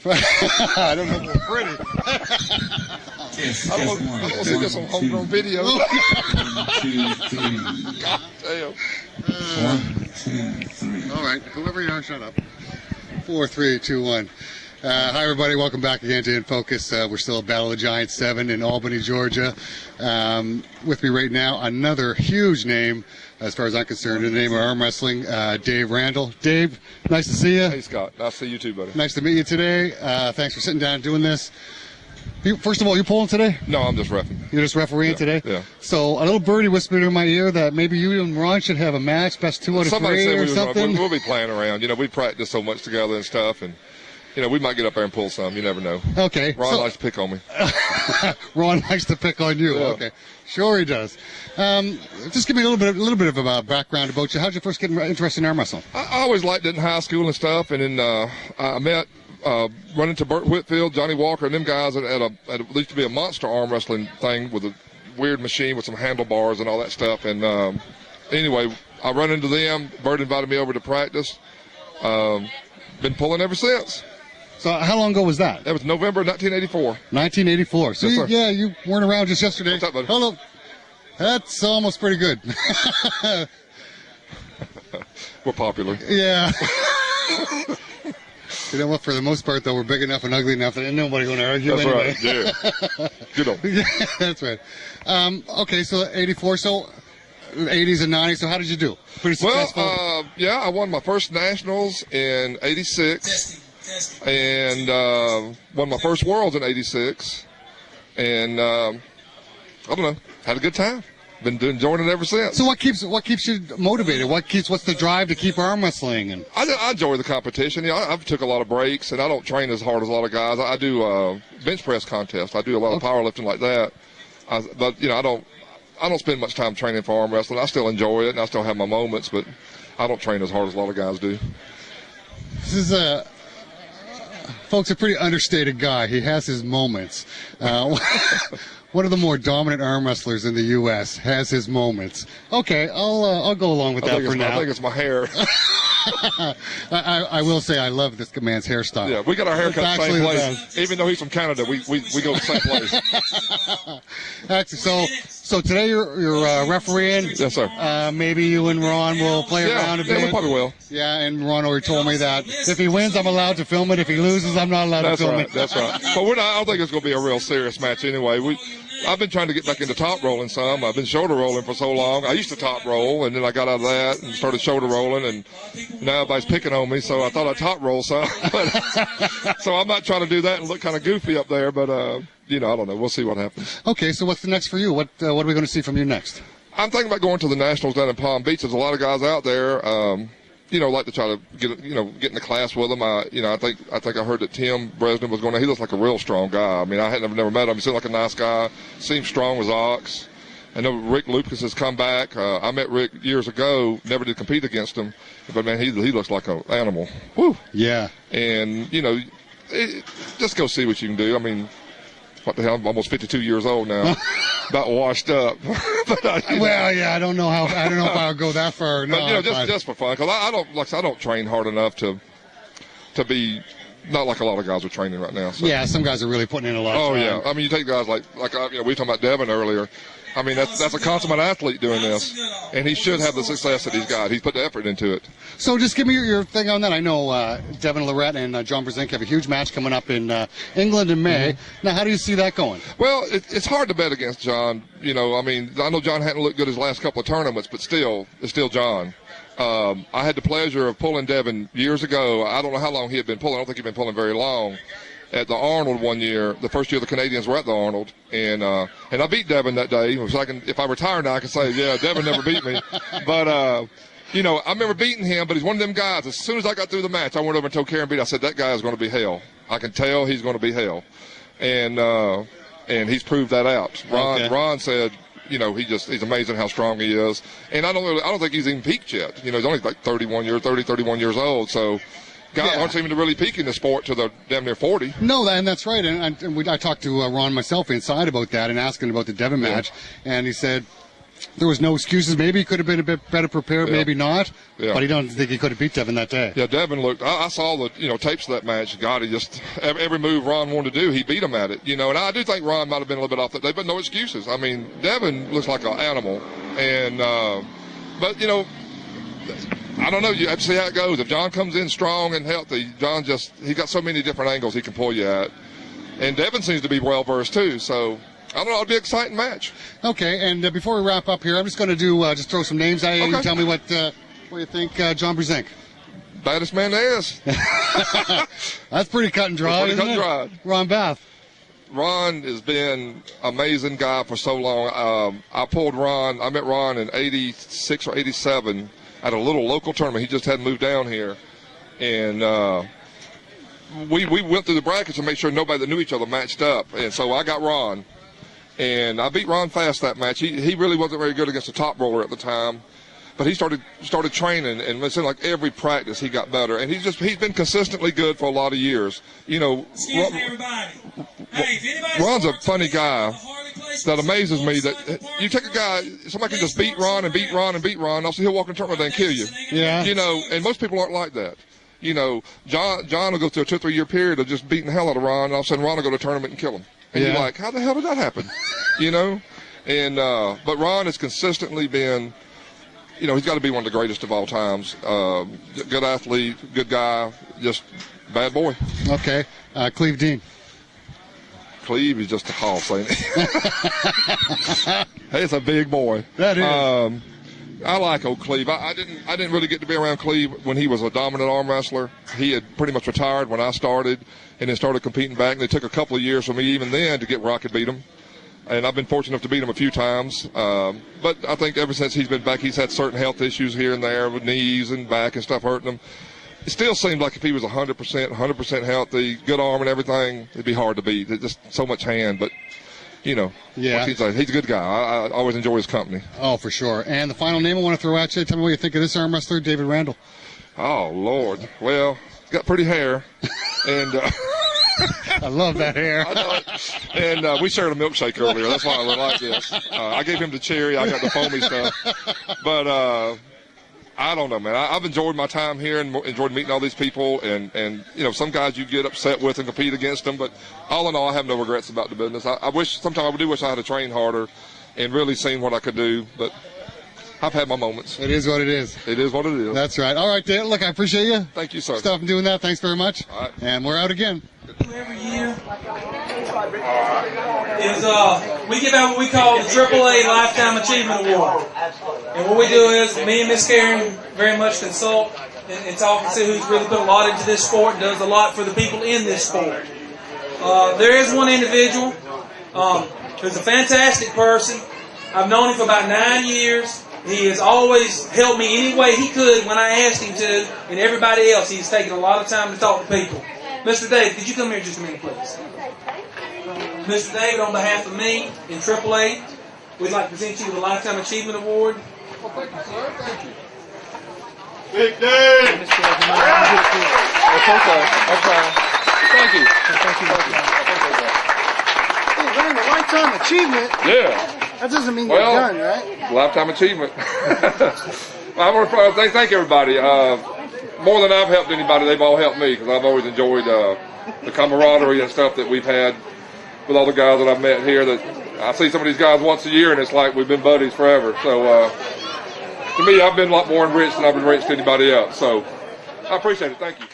I don't know if we're pretty. I'm going to see this on homegrown video. 1, 2, 3. God damn. 1, 2, 3. All right, whoever you are, shut up. 4, 3, 2, 1. Hi, everybody. Welcome back again to In Focus. We're still at Battle of the Giants 7 in Albany, Georgia. With me right now, another huge name, as far as I'm concerned, in the name of arm wrestling, Dave Randall. Dave, nice to see you. Hey, Scott. Nice to see you too, buddy. Nice to meet you today. Thanks for sitting down and doing this. First of all, you pulling today? No, I'm just reffing. You're just refereeing today? Yeah. So a little birdie whispered in my ear that maybe you and Ron should have a match, best 2 out of 3 Somebody said or something. we'll be playing around. You know, we practice so much together and stuff, and you know, we might get up there and pull some. You never know. Okay. Ron likes to pick on me. Ron likes to pick on you. Yeah. Okay. Sure he does. Just give me a little bit of a background about you. How'd you first get interested in arm wrestling? I always liked it in high school and stuff, and then I met run into Burt Whitfield, Johnny Walker, and them guys at what used to be a monster arm wrestling thing with a weird machine with some handlebars and all that stuff. And anyway, I run into them. Burt invited me over to practice. Been pulling ever since. So how long ago was that? That was November 1984. 1984. So Yes, yeah, you weren't around just yesterday. What's up, buddy? Hello. That's almost pretty good. We're popular. Yeah. You know what? For the most part, though, we're big enough and ugly enough that ain't nobody going to argue That's anyway. right. Yeah. Good on. Yeah, that's right. Okay, so 84. So 80s and 90s. So how did you do? Pretty successful. Well, yeah, I won my first nationals in '86, and won my first worlds in '86, and I don't know, had a good time. Been enjoying it ever since. So what keeps you motivated? What's the drive to keep arm wrestling? And I enjoy the competition. You know, I've took a lot of breaks, and I don't train as hard as a lot of guys. I do bench press contests. I do a lot of powerlifting like that. But you know, I don't spend much time training for arm wrestling. I still enjoy it, and I still have my moments, but I don't train as hard as a lot of guys do. This is folks, a pretty understated guy. He has his moments. One of the more dominant arm wrestlers in the U.S. has his moments. Okay, I'll go along with that for now. I think it's my hair. I will say I love this man's hairstyle. Yeah, we got our haircut the same place. Even though he's from Canada, we go the same place. Actually, so today you're refereeing. Yes, sir. Maybe you and Ron will play around a bit. Yeah, we probably will. Yeah, and Ron already told me that if he wins, I'm allowed to film it. If he loses, I'm not allowed to film it. That's right. But I don't think it's going to be a real serious match anyway. I've been trying to get back into top rolling some. I've been shoulder rolling for so long. I used to top roll, and then I got out of that and started shoulder rolling, and now everybody's picking on me, so I thought I'd top roll some. So I'm not trying to do that and look kind of goofy up there, but, you know, I don't know. We'll see what happens. Okay, so what's the next for you? What are we going to see from you next? I'm thinking about going to the Nationals down in Palm Beach. There's a lot of guys out there, you know, like to try to get in the class with them. You know, I think I heard that Tim Bresnan was going to. He looks like a real strong guy. I mean, I had never met him. He seemed like a nice guy. Seems strong as ox. I know Rick Lucas has come back. I met Rick years ago. Never did compete against him, but man, he looks like an animal. Woo. Yeah. And you know, just go see what you can do. I mean, what the hell? I'm almost 52 years old now. About washed up. But, well, yeah, I don't know if I'll go that far or not. But, you know, just for fun, because I don't train hard enough to be not like a lot of guys are training right now. So. Yeah, some guys are really putting in a lot. Oh of time. yeah, I mean, you take guys like we were talking about Devin earlier. I mean, that's a consummate athlete doing this, and he should have the success that he's got. He's put the effort into it. So just give me your thing on that. I know Devin Lorette and John Brzezinski have a huge match coming up in England in May. Mm-hmm. Now, how do you see that going? Well, it's hard to bet against John. You know, I mean, I know John hadn't looked good his last couple of tournaments, but still, it's still John. I had the pleasure of pulling Devin years ago. I don't know how long he had been pulling. I don't think he'd been pulling very long. At the Arnold one year, the first year the Canadians were at the Arnold, and I beat Devin that day. So if I retire now, I can say, yeah, Devin never beat me. But you know, I remember beating him. But he's one of them guys. As soon as I got through the match, I went over and told Karen Beat. I said, that guy is going to be hell. I can tell he's going to be hell, and he's proved that out. Ron said, you know, he's amazing how strong he is, and I don't think he's even peaked yet. You know, he's only like 31 years old, so. Guys aren't seeming to really peak in the sport till they're damn near 40. No, and that's right. And I talked to Ron myself inside about that and asking about the Devin match, and he said there was no excuses. Maybe he could have been a bit better prepared, maybe not. Yeah. But he don't think he could have beat Devin that day. Yeah, Devin looked. I saw the tapes of that match. God, he just every move Ron wanted to do, he beat him at it. And I do think Ron might have been a little bit off that day, but no excuses. I mean, Devin looks like an animal, and but I don't know. You have to see how it goes. If John comes in strong and healthy, he got so many different angles he can pull you at, and Devin seems to be well versed too. So. I don't know. It'll be an exciting match. Okay, and before we wrap up here, I'm just going to just throw some names at you. Okay. You tell me what you think, John Brzenk. Baddest man there is. That's pretty cut and dry, Pretty cut and dry. Ron Bath. Ron has been an amazing guy for so long. I met Ron in 86 or 87 at a little local tournament. He just hadn't moved down here. And we went through the brackets to make sure nobody that knew each other matched up. And so I got Ron. And I beat Ron fast that match. He really wasn't very good against the top roller at the time, but he started training, and it seemed like every practice he got better. And he's been consistently good for a lot of years. Excuse me, everybody. Hey, if anybody Ron's a funny guy that amazes me. That you take a guy, somebody can just beat Ron and beat Ron and beat Ron. Also, he'll walk in a tournament and kill you. Yeah. And most people aren't like that. John will go through a 2 or 3 year period of just beating the hell out of Ron, and all of a sudden Ron will go to a tournament and kill him. And you're like, how the hell did that happen? And but Ron has consistently been, he's got to be one of the greatest of all times. Good athlete, good guy, just bad boy. Okay, Cleve Dean. Cleve is just a hoss, ain't he? Hey, it's a big boy. That is. I like old Cleve. I didn't really get to be around Cleve when he was a dominant arm wrestler. He had pretty much retired when I started, and then started competing back. And it took a couple of years for me even then to get where I could beat him. And I've been fortunate enough to beat him a few times. But I think ever since he's been back, he's had certain health issues here and there with knees and back and stuff hurting him. It still seemed like if he was 100% healthy, good arm and everything, it'd be hard to beat. It's just so much hand, but. Yeah. He's a good guy. I always enjoy his company. Oh, for sure. And the final name I want to throw at you, tell me what you think of this arm wrestler, David Randall. Oh, Lord. Well, he's got pretty hair. And I love that hair. I know. And we shared a milkshake earlier. That's why I really like this. I gave him the cherry. I got the foamy stuff. But I don't know, man. I've enjoyed my time here and enjoyed meeting all these people. And some guys you get upset with and compete against them. But all in all, I have no regrets about the business. Sometimes I do wish I had to train harder and really seen what I could do. But I've had my moments. It is what it is. It is what it is. That's right. All right, Dale. Look, I appreciate you. Thank you, sir. Stop and doing that. Thanks very much. All right. And we're out again. Every year is we give out what we call the AAA Lifetime Achievement Award. And what we do is me and Miss Karen very much consult and talk and see who's really put a lot into this sport and does a lot for the people in this sport. There is one individual who's a fantastic person. I've known him for about 9 years. He has always helped me any way he could when I asked him to, and everybody else. He's taken a lot of time to talk to people. Mr. Dave, could you come here just a minute, please? Mr. David, on behalf of me and AAA, we'd like to present you with a Lifetime Achievement Award. Well, thank you, sir. Thank you. Big Dave! That's okay. Thank you. Hey, Randall, lifetime achievement? Yeah. That doesn't mean you're done, right? Lifetime achievement. I want to thank everybody. More than I've helped anybody, they've all helped me because I've always enjoyed the camaraderie and stuff that we've had with all the guys that I've met here. That I see some of these guys once a year, and it's like we've been buddies forever. So to me, I've been a lot more enriched than I've enriched anybody else. So I appreciate it. Thank you.